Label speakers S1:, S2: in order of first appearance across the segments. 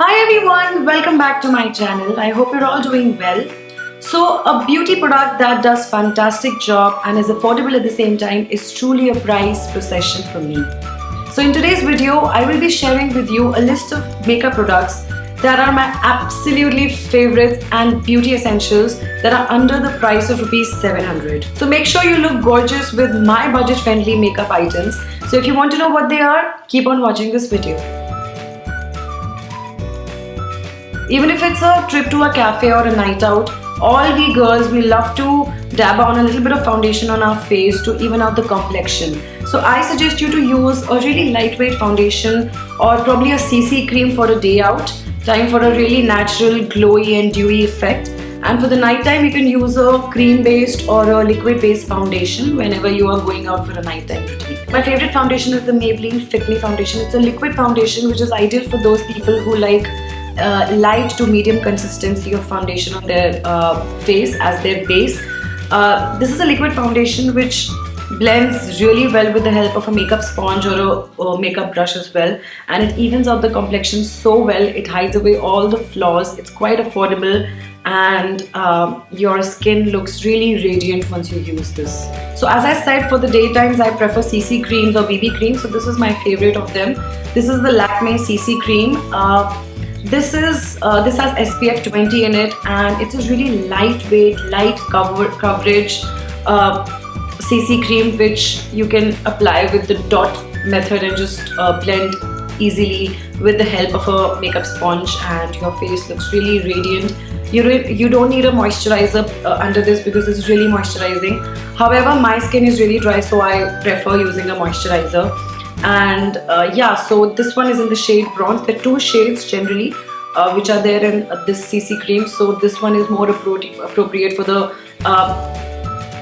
S1: Hi everyone, welcome back to my channel. I hope you're all doing well. So a beauty product that does fantastic job and is affordable at the same time is truly a prize possession for me. So in today's video, I will be sharing with you a list of makeup products that are my absolutely favorites and beauty essentials that are under the price of rupees 700. So make sure you look gorgeous with my budget friendly makeup items. So if you want to know what they are, keep on watching this video. Even if it's a trip to a cafe or a night out, all we girls, we love to dab on a little bit of foundation on our face to even out the complexion. So I suggest you to use a really lightweight foundation or probably a CC cream for a day out, time for a really natural, glowy and dewy effect. And for the night time, you can use a cream based or a liquid based foundation whenever you are going out for a nighttime routine. My favorite foundation is the Maybelline Fit Me foundation. It's a liquid foundation which is ideal for those people who like light to medium consistency of foundation on their face as their base. This is a liquid foundation which blends really well with the help of a makeup sponge or a makeup brush as well, and it evens out the complexion so well. It hides away all the flaws. It's quite affordable and your skin looks really radiant once you use this. So as I said, for the daytimes I prefer CC creams or BB creams. So this is my favorite of them. This is the Lakme CC cream. This has SPF 20 in it, and it's a really lightweight, light coverage CC cream which you can apply with the dot method and just blend easily with the help of a makeup sponge, and your face looks really radiant. You don't need a moisturizer under this because it's really moisturizing. However, my skin is really dry, so I prefer using a moisturizer. And yeah, so this one is in the shade bronze. There are two shades generally which are there in this CC cream. So this one is more appropriate for the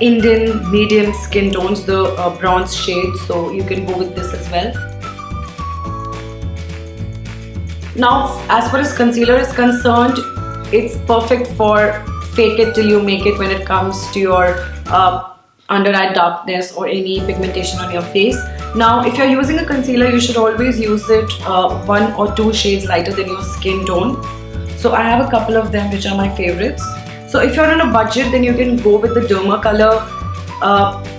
S1: Indian medium skin tones, the bronze shade. So you can go with this as well. Now, as far as concealer is concerned, it's perfect for fake it till you make it when it comes to your under eye darkness or any pigmentation on your face. Now, if you're using a concealer, you should always use it 1 or 2 shades lighter than your skin tone. So I have a couple of them which are my favorites. So if you're on a budget, then you can go with the Dermacolor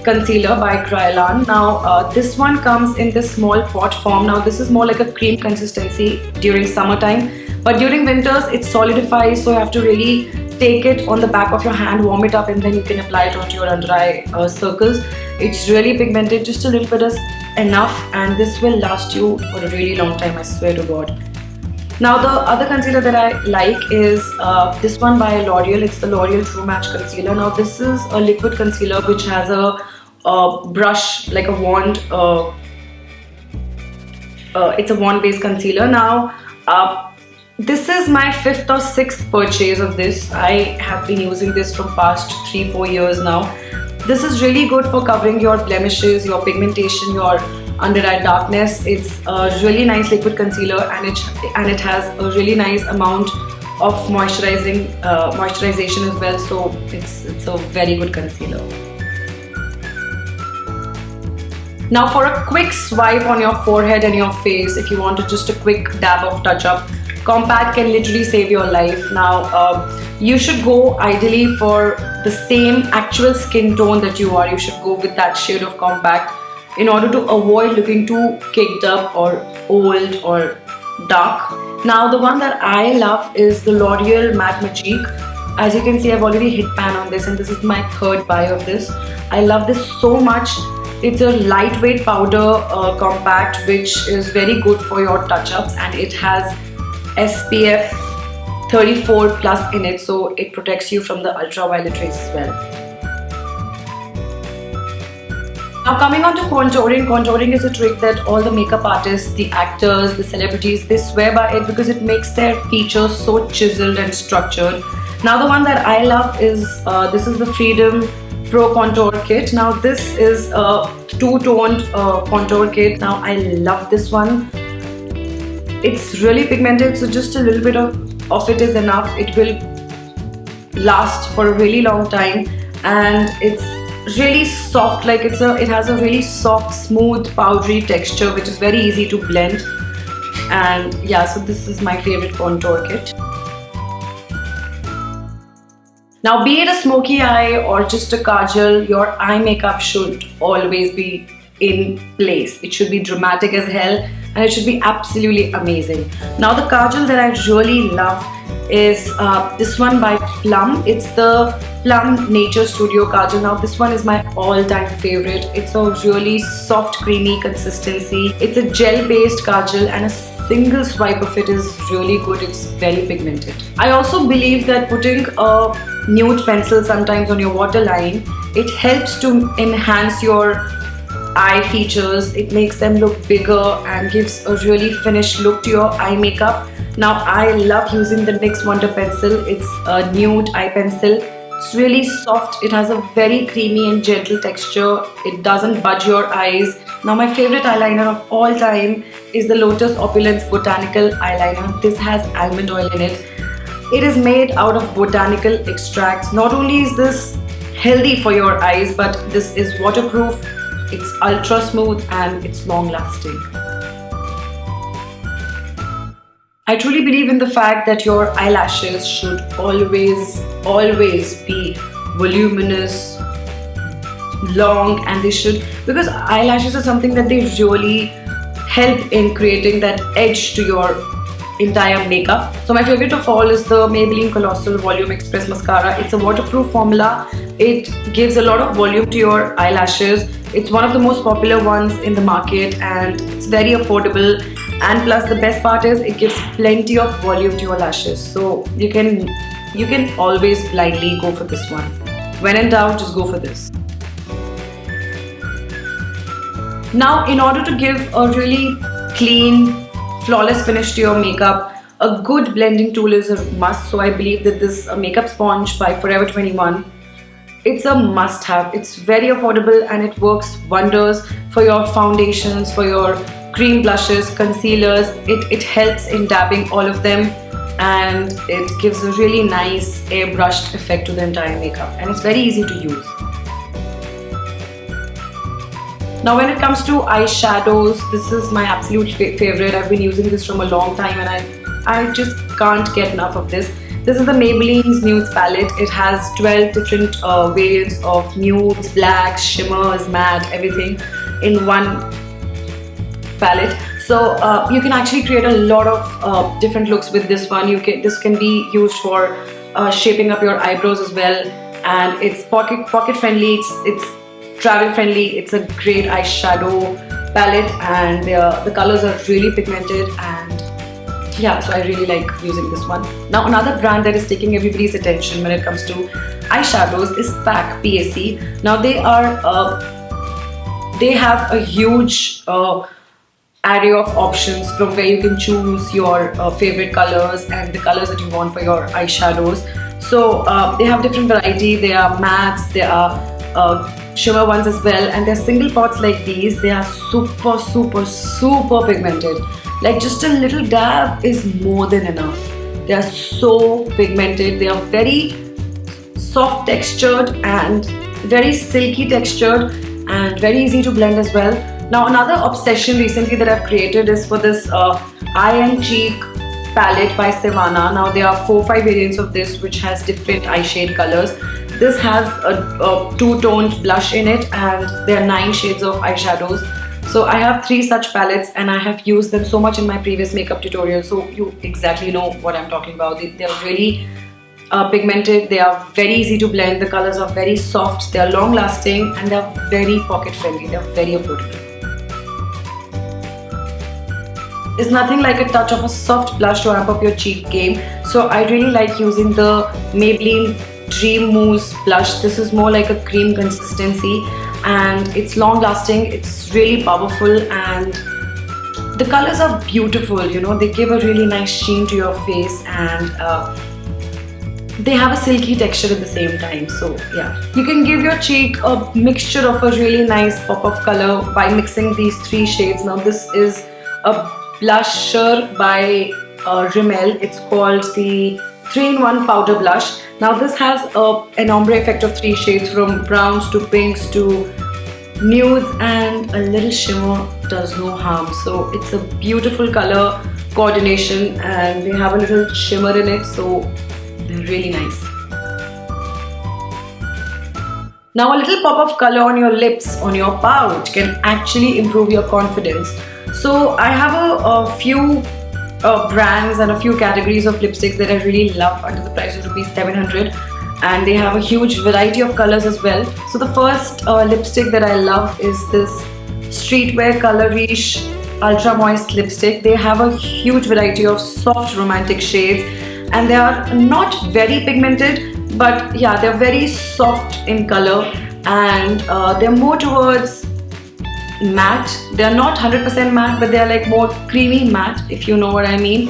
S1: concealer by Kryolan. Now this one comes in this small pot form. Now this is more like a cream consistency during summertime, but during winters it solidifies, so you have to really take it on the back of your hand, warm it up, and then you can apply it onto your under eye circles. It's really pigmented, just a little bit is enough, and this will last you for a really long time, I swear to God. Now the other concealer that I like is this one by L'Oreal. It's the L'Oreal True Match Concealer. Now this is a liquid concealer which has a brush like a wand. It's a wand based concealer. Now this is my 5th or 6th purchase of this. I have been using this from past 3-4 years now. This is really good for covering your blemishes, your pigmentation, your under eye darkness. It's a really nice liquid concealer, and it has a really nice amount of moisturization as well. So it's a very good concealer. Now for a quick swipe on your forehead and your face, if you wanted just a quick dab of touch up, Compact can literally save your life. Now you should go ideally for the same actual skin tone that you are. You should go with that shade of Compact in order to avoid looking too caked up or old or dark. Now the one that I love is the L'Oreal Matte Magique. As you can see, I've already hit pan on this, and this is my 3rd buy of this. I love this so much. It's a lightweight powder compact which is very good for your touch-ups, and it has SPF 34 plus in it, so it protects you from the ultraviolet rays as well. Now coming on to contouring. Contouring is a trick that all the makeup artists, the actors, the celebrities, they swear by it because it makes their features so chiseled and structured. Now the one that I love is this is the Freedom Pro Contour Kit. Now this is a 2-toned contour kit. Now I love this one. It's really pigmented, so just a little bit of it is enough. It will last for a really long time, and it's really soft. Like it has a really soft, smooth, powdery texture which is very easy to blend. And yeah, so this is my favorite contour kit. Now, be it a smoky eye or just a kajal, your eye makeup should always be in place. It should be dramatic as hell and it should be absolutely amazing. Now, the kajal that I really love is this one by Plum. It's the Plum Nature Studio Kajal. Now, this one is my all-time favorite. It's a really soft, creamy consistency. It's a gel-based kajal and a single swipe of it is really good. It's very pigmented. I also believe that putting a nude pencil sometimes on your waterline, it helps to enhance your eye features. It makes them look bigger and gives a really finished look to your eye makeup. Now, I love using the NYX Wonder Pencil. It's a nude eye pencil. It's really soft. It has a very creamy and gentle texture. It doesn't budge your eyes. Now, my favorite eyeliner of all time is the Lotus Opulence Botanical Eyeliner. This has almond oil in it. It is made out of botanical extracts. Not only is this healthy for your eyes, but this is waterproof, it's ultra smooth and it's long lasting. I truly believe in the fact that your eyelashes should always be voluminous, long, and they should, because eyelashes are something that they really help in creating that edge to your entire makeup. So my favorite of all is the Maybelline Colossal Volume Express Mascara. It's a waterproof formula. It gives a lot of volume to your eyelashes. It's one of the most popular ones in the market and it's very affordable. And plus the best part is it gives plenty of volume to your lashes. So you can always blindly go for this one. When in doubt, just go for this. Now, in order to give a really clean, flawless finish to your makeup, a good blending tool is a must. So I believe that this makeup sponge by Forever 21, it's a must have. It's very affordable and it works wonders for your foundations, for your cream blushes, concealers. It helps in dabbing all of them and it gives a really nice airbrushed effect to the entire makeup and it's very easy to use. Now, when it comes to eyeshadows, this is my absolute favorite. I've been using this from a long time and I just can't get enough of this. This is the Maybelline's Nudes palette. It has 12 different variants of nudes, blacks, shimmers, matte, everything in one palette. So you can actually create a lot of different looks with this one. This can be used for shaping up your eyebrows as well, and it's pocket friendly. It's travel friendly. It's a great eyeshadow palette and the colors are really pigmented and yeah, so I really like using this one. Now, another brand that is taking everybody's attention when it comes to eyeshadows is PAC, PAC. Now they have a huge array of options from where you can choose your favorite colors and the colors that you want for your eyeshadows. So they have different variety. There are mattes, there are shimmer ones as well, and they're single pots like these. They are super pigmented. Like just a little dab is more than enough. They are so pigmented. They are very soft textured and very silky textured and very easy to blend as well. Now, another obsession recently that I've created is for this eye and cheek palette by Sevana. Now there are 4-5 variants of this which has different eye shade colors. This has a two-toned blush in it and there are 9 shades of eyeshadows. So I have 3 such palettes and I have used them so much in my previous makeup tutorial, so you exactly know what I'm talking about. They're really pigmented, they are very easy to blend, the colors are very soft, they are long lasting and they're very pocket friendly, they're very affordable. There's nothing like a touch of a soft blush to amp up your cheek game. So I really like using the Maybelline Dream Mousse blush. This is more like a cream consistency and it's long lasting, it's really powerful and the colors are beautiful, you know, they give a really nice sheen to your face and they have a silky texture at the same time. So yeah, you can give your cheek a mixture of a really nice pop of color by mixing these 3 shades. Now this is a blusher by Rimmel. It's called the 3-in-1 powder blush. Now this has an ombre effect of 3 shades from browns to pinks to nudes and a little shimmer does no harm. So it's a beautiful color coordination, and they have a little shimmer in it, so they're really nice. Now a little pop of color on your lips, on your pout, can actually improve your confidence. So I have a few brands and a few categories of lipsticks that I really love under the price of rupees 700, and they have a huge variety of colors as well. So the first lipstick that I love is this Streetwear Color Riche Ultra Moist lipstick. They have a huge variety of soft romantic shades, and they are not very pigmented, but yeah, they're very soft in color, and they're more towards matte. They're not 100% matte, but they're like more creamy matte, if you know what I mean.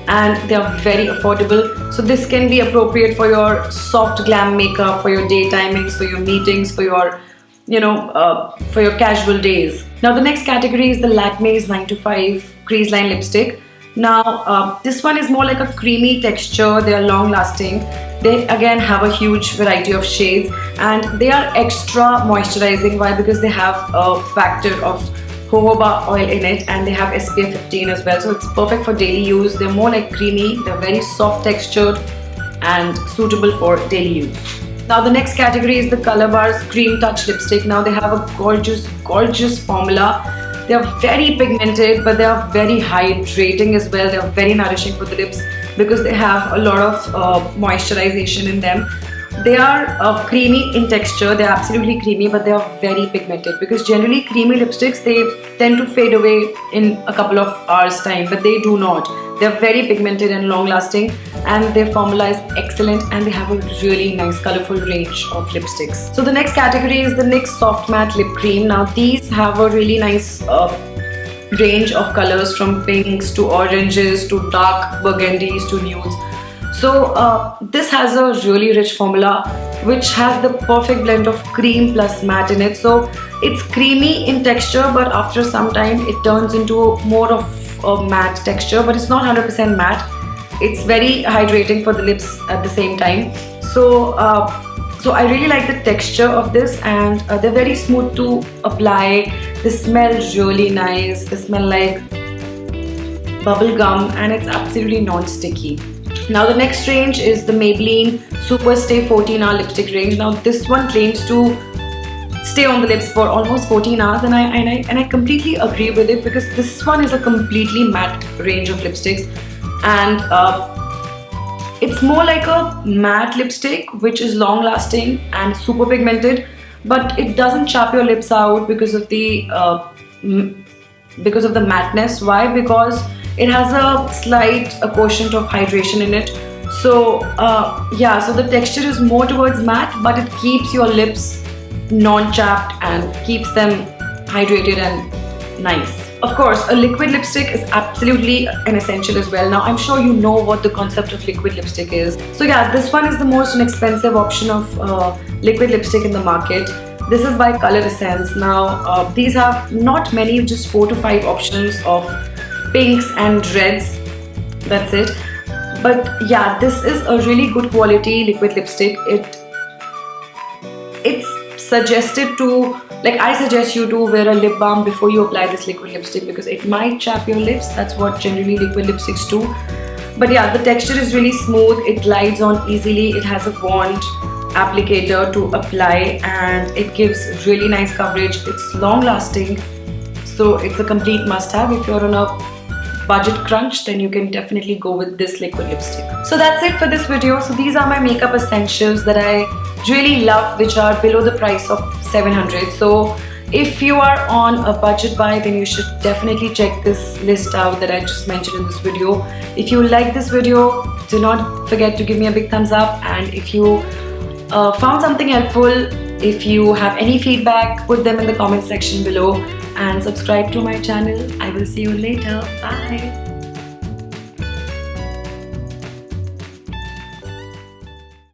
S1: And they're very affordable, so this can be appropriate for your soft glam makeup, for your day timings, for your meetings, for your for your casual days. Now the next category is the Lakme's 9 to 5 crease line lipstick. Now this one is more like a creamy texture. They are long lasting. They again have a huge variety of shades, and they are extra moisturizing. Why? Because they have a factor of jojoba oil in it, and they have SPF 15 as well, so it's perfect for daily use. They're more like creamy, they're very soft textured and suitable for daily use. Now the next category is the Color Bars Cream Touch lipstick. Now they have a gorgeous formula. They are very pigmented, but they are very hydrating as well. They are very nourishing for the lips because they have a lot of moisturization in them. They are creamy in texture. They're absolutely creamy, but they are very pigmented, because generally creamy lipsticks, they tend to fade away in a couple of hours time, but they do not. They're very pigmented and long lasting, and their formula is excellent, and they have a really nice colorful range of lipsticks. So the next category is the NYX Soft Matte Lip Cream. Now these have a really nice range of colors, from pinks to oranges to dark burgundies to nudes. So this has a really rich formula which has the perfect blend of cream plus matte in it. So it's creamy in texture, but after some time it turns into more of a matte texture, but it's not 100% matte. It's very hydrating for the lips at the same time. So I really like the texture of this, and they're very smooth to apply. They smell really nice. They smell like bubble gum, and it's absolutely non-sticky. Now the next range is the Maybelline Super Stay 14-hour lipstick range. Now this one claims to stay on the lips for almost 14 hours, and I completely agree with it, because this one is a completely matte range of lipsticks, and it's more like a matte lipstick which is long lasting and super pigmented, but it doesn't chap your lips out because of the matteness. Why? Because it has a slight quotient of hydration in it. So yeah, so the texture is more towards matte, but it keeps your lips non-chapped and keeps them hydrated and nice. Of course, a liquid lipstick is absolutely an essential as well. Now I'm sure you know what the concept of liquid lipstick is. So yeah, this one is the most inexpensive option of liquid lipstick in the market. This is by Color Essence. Now these have not many, just 4 to 5 options of pinks and reds. That's it. But yeah, this is a really good quality liquid lipstick. It's suggested to, like, I suggest you to wear a lip balm before you apply this liquid lipstick, because it might chap your lips. That's what generally liquid lipsticks do. But yeah, the texture is really smooth. It glides on easily. It has a wand applicator to apply, and it gives really nice coverage. It's long lasting, so it's a complete must have. If you're on a budget crunch, then you can definitely go with this liquid lipstick. So that's it for this video. So these are my makeup essentials that I really love, which are below the price of 700. So if you are on a budget buy, then you should definitely check this list out that I just mentioned in this video. If you like this video, do not forget to give me a big thumbs up, and if you found something helpful, if you have any feedback, put them in the comment section below, and subscribe to my channel. I will see you later. Bye.